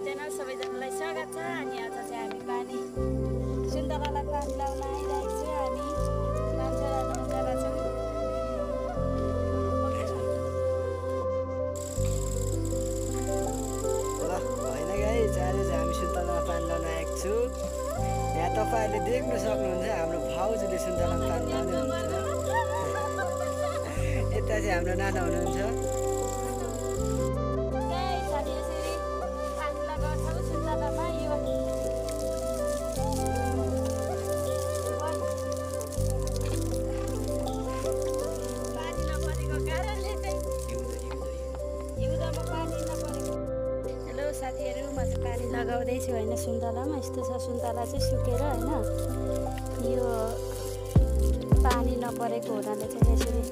Channel सबैजनालाई स्वागत छ। अनि आज चाहिँ हामी पानी सुन्तलालाई पानी लाउन आइरहेको छु। हामी मान्छे जानु जरा छौँ। होइन गाइस, आज चाहिँ हामी सुन्तलामा पानी लाउन आएको छु। यहाँ तपाईँहरूले देख्न सक्नुहुन्छ हाम्रो भाउजूले सुन्तलामा पानी लाउँदै हुनुहुन्छ। यता चाहिँ हाम्रो नाना हुनुहुन्छ। साथीहरू म चाहिँ पानी लगाउँदैछु होइन सुन्तलामा। यस्तो छ सुन्तला चाहिँ सुकेर होइन यो पानी नपरेको हुनाले चाहिँ यसरी